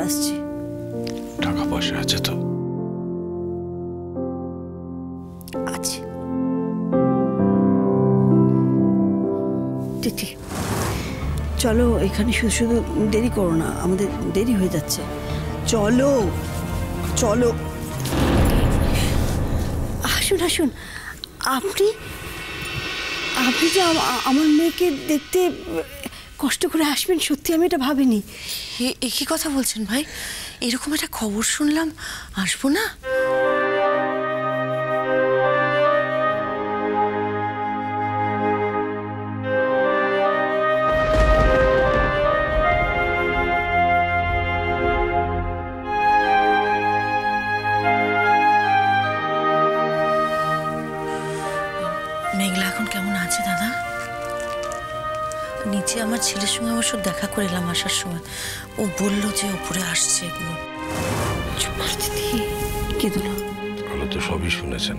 আসছি। টাকা পয়সা আছে তো? আছে। তিথি চলো, এখানে শুধু শুধু দেরি করো না, আমাদের দেরি হয়ে যাচ্ছে। চলো চলো, আসুন আসুন। আপনি আপনি যে আমার মেয়েকে দেখতে কষ্ট করে আসবেন, সত্যি আমি এটা ভাবিনি। কি কথা বলছেন ভাই? এরকম একটা খবর শুনলাম, আসবো না? মেঘলা এখন কেমন আছে দাদা? নিচে আমার ছেলের সঙ্গে অবশ্য দেখা করে এলাম আসার সময়, ও বলল যে ওপরে আসছে। ভালো তো সবই শুনেছেন।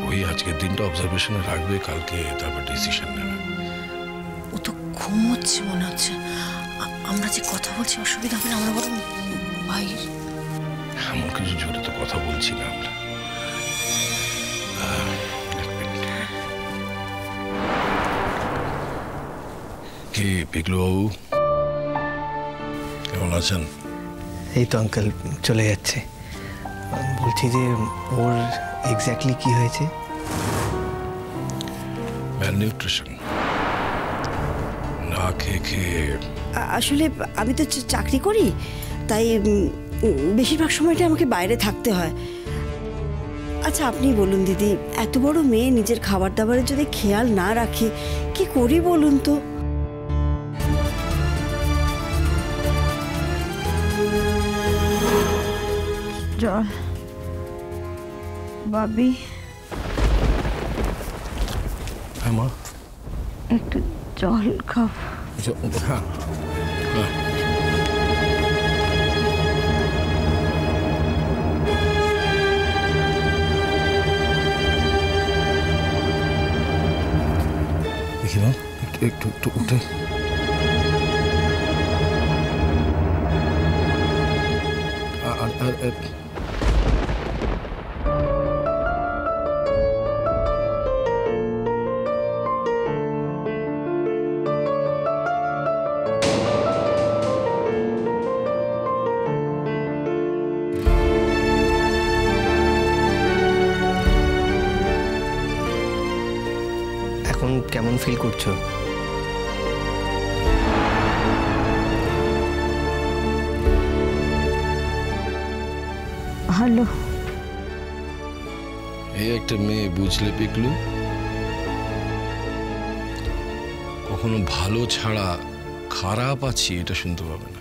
ওই আজকের দিনটা অবজারভেশনে রাখবে, কালকে তারপর ডিসিশন নেবে। ও তো ঘুমোচ্ছে মনে হচ্ছে। আমরা যে কথা বলছি অসুবিধা হবে না? আমরা বরং বাইরে। এমন কিছু জোরে তো কথা বলছি না আমরা। কি পিকলু বাবু, কেমন আছেন? এই তো আঙ্কেল চলে যাচ্ছে। বলছি যে ওর এক্স্যাক্টলি কি হয়েছে? ম্যালনিউট্রিশন, না খেয়ে খেয়ে। আসলে আমি তো চাকরি করি, তাই বেশিরভাগ সময়টা আমাকে বাইরে থাকতে হয়। আচ্ছা আপনি বলুন দিদি, এত বড় মেয়ে নিজের খাবার দাবারের যদি খেয়াল না রাখে কি করি বলুন তো? জল বাবি। হ্যাঁ মা, একটু জল খাও। হ্যাঁ দেখি না, একটু একটু উঠে। এখন কেমন ফিল করছো? ভালো। এই একটা মেয়ে, বুঝলে পিকলু, কখনো ভালো ছাড়া খারাপ আছি এটা শুনতে পাবে না।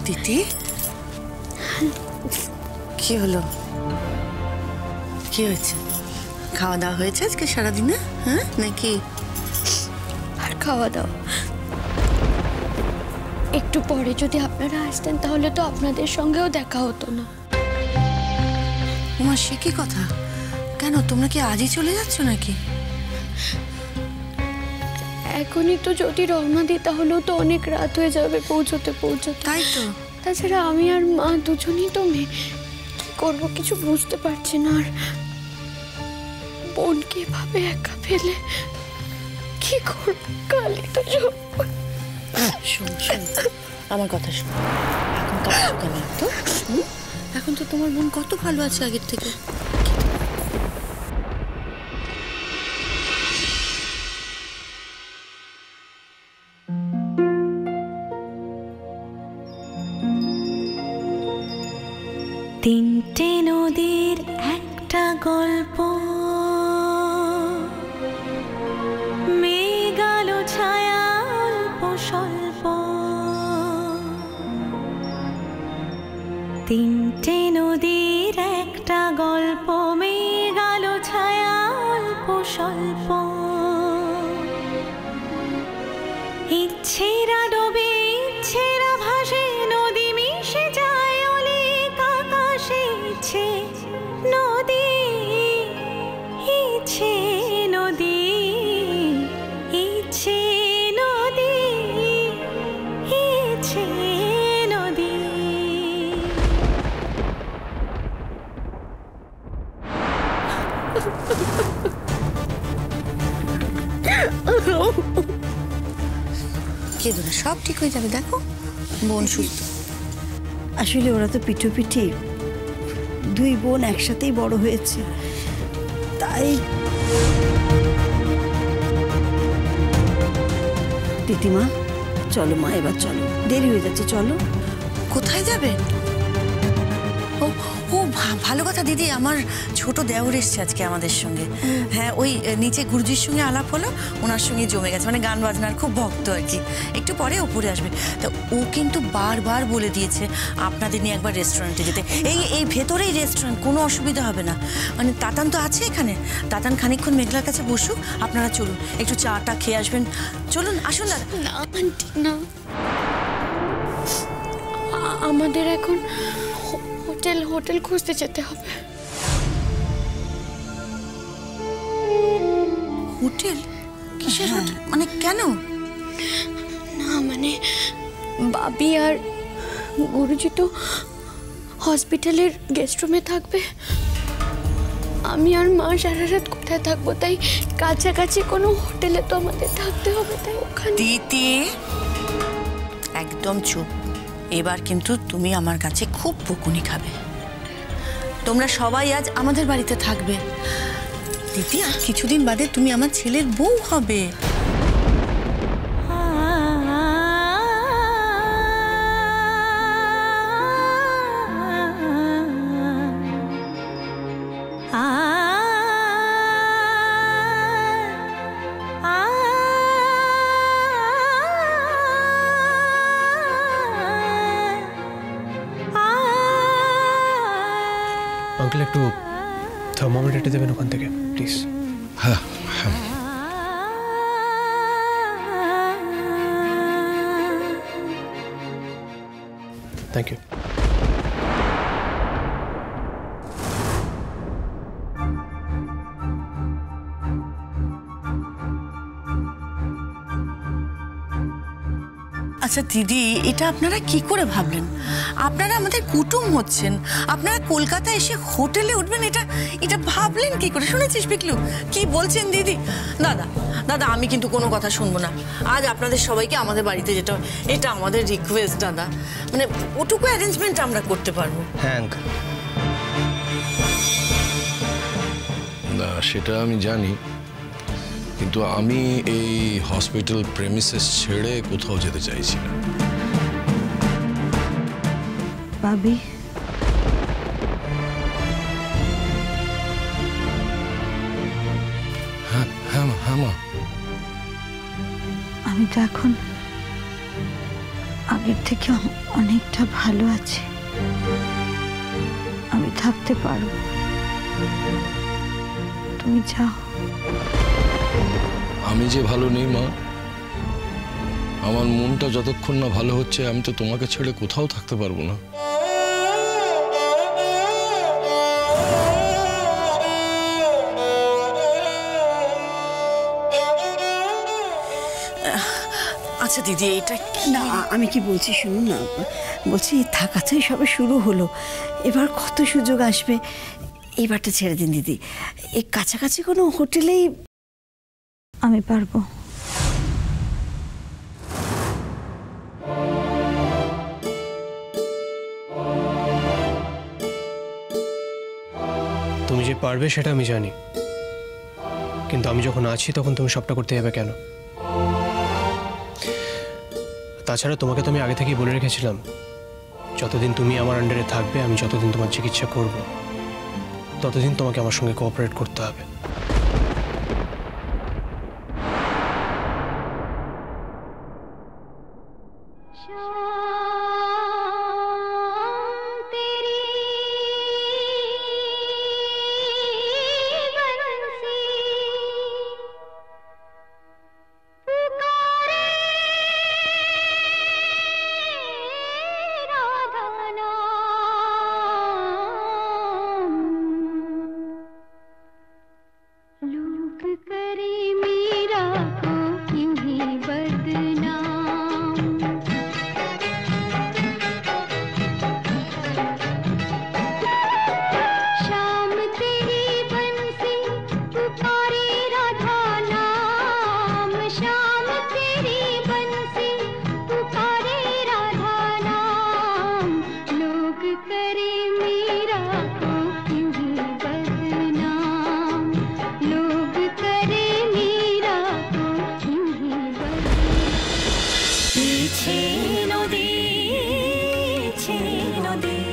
দিদি কি হলো? কি হয়েছে? খাওয়া দাওয়া হয়েছে আজকে সারাদিনে? হ্যাঁ নাকি? আর খাওয়া দাওয়া একটু পরে যদি আপনারা আসতেন তাহলে তো আপনাদের সঙ্গেও দেখা হতো না। উমা, সে কি কথা? কেন, তোমরা কি আজই চলে যাচ্ছ নাকি? এখনই তো যদি রওনা দিই তাহলেও তো অনেক রাত হয়ে যাবে পৌঁছতে পৌঁছতে। তাই তো। তাছাড়া আমি আর মা দুজনই তো মেয়ে, কি করবো কিছু বুঝতে পারছি না। আর বোনকে এভাবে একা ফেলে কি করবো? কালই তো শোন শোন, আমার কথা শোন। এখন কাঁদছো কেন তো? এখন তো তোমার বোন কত ভালো আছে আগের থেকে। তিনটে নদীর একটা গল্প, মেঘালো ছায়া অল্প স্বল্প। তিনটে নদীর একটা গল্প, স্বল্প ইচ্ছেরা ডোবে ইচ্ছেরা ভাসে নদী মিশে যায় অনেক আকাশে ইচ্ছে নদী ইচ্ছে নদী ইচ্ছে নদী ইচ্ছে নদী কেঁদো না, সব ঠিক হয়ে যাবে। দেখো বোন সুস্থ। আসলে ওরা তো পিঠোপিঠি, দুই বোন একসাথেই বড় হয়েছে, তাই দিদিমা চলো মা, এবার চলো, দেরি হয়ে যাচ্ছে, চলো। কোথায় যাবেন? ও ও ভালো কথা দিদি, আমার ছোট দেওর এসছে আজকে আমাদের সঙ্গে। হ্যাঁ, ওই নিচে গুরুজির সঙ্গে আলাপ হলো, ওনার সঙ্গে জমে গেছে, মানে গান বাজনার খুব ভক্ত আর কি। একটু পরে ওপরে আসবে। তা ও কিন্তু বারবার বলে দিয়েছে আপনাদের নিয়ে একবার রেস্টুরেন্টে যেতে। এই ভেতরেই রেস্টুরেন্ট, কোনো অসুবিধা হবে না। মানে তাতান তো আছে এখানে, তাতান খানিকক্ষণ মেঘলার কাছে বসুক, আপনারা চলুন একটু চাটা খেয়ে আসবেন। চলুন, আসুন দাদা। না আন্টি না, আমাদের এখন হোটেল খুঁজতে যেতে হবে। হোটেল? কিসের হোটেল? মানে কেন? না মানে বাবি আর গুরুজি তো হসপিটালের গেস্ট রুমে থাকবে, আমি আর মা সারা রাত কোথায় থাকবো, তাই কাছাকাছি কোনো হোটেলে তো আমাদের থাকতে হবে, তাই ওখানে। দিদি একদম চুপ। এবার কিন্তু তুমি আমার কাছে খুব বকুনি খাবে। তোমরা সবাই আজ আমাদের বাড়িতে থাকবে। দিদি আর কিছুদিন বাদে তুমি আমার ছেলের বউ হবে। আঙ্কেল একটু থার্মোমিটারটা দেবেন ওখান থেকে প্লিজ। হ্যাঁ হ্যাঁ, থ্যাংক ইউ। আচ্ছা দিদি, এটা আপনারা কি করে ভাবলেন? আপনারা আমাদের কুটুম হচ্ছেন, আপনারা কলকাতায় এসে হোটেলে উঠবেন, এটা ভাবলেন কি করে? শুনেছিস পিকলু কি বলছেন দিদি? দাদা আমি কিন্তু কোনো কথা শুনবো না। আজ আপনাদের সবাইকে আমাদের বাড়িতে যেতে হবে, এটা আমাদের রিকোয়েস্ট দাদা। মানে ওটুকু অ্যারেঞ্জমেন্ট আমরা করতে পারবো। হ্যাঁ আঙ্কেল। না সেটা আমি জানি, কিন্তু আমি এই হসপিটাল প্রেমিসেস ছেড়ে কোথাও যেতে চাইছি না। ভাবি হ্যাঁ হ্যাঁ মা, হ্যাঁ মা। আমি তো এখন আগের থেকে অনেকটা ভালো আছি, আমি থাকতে পারবো, তুমি যাও। আমি যে ভালো নেই মা, আমার মনটা যতক্ষণ না ভালো হচ্ছে আমি তো তোমাকে ছেড়ে কোথাও থাকতে পারবো না। আচ্ছা দিদি, এটা না আমি কি বলছি শুনুন না, বলছি থাকাতেই সবে শুরু হলো, এবার কত সুযোগ আসবে, এবারটা ছেড়ে দিন দিদি। এই কাছাকাছি কোনো হোটেলেই আমি পারবো। তুমি যে পারবে সেটা আমি জানি, কিন্তু আমি যখন আছি তখন তুমি সবটা করতে যাবে কেন? তাছাড়া তোমাকে তো আমি আগে থেকেই বলে রেখেছিলাম, যতদিন তুমি আমার আন্ডারে থাকবে, আমি যতদিন তোমার চিকিৎসা করব, ততদিন তোমাকে আমার সঙ্গে কোঅপারেট করতে হবে। ইচ্ছে নদী, ইচ্ছে নদী।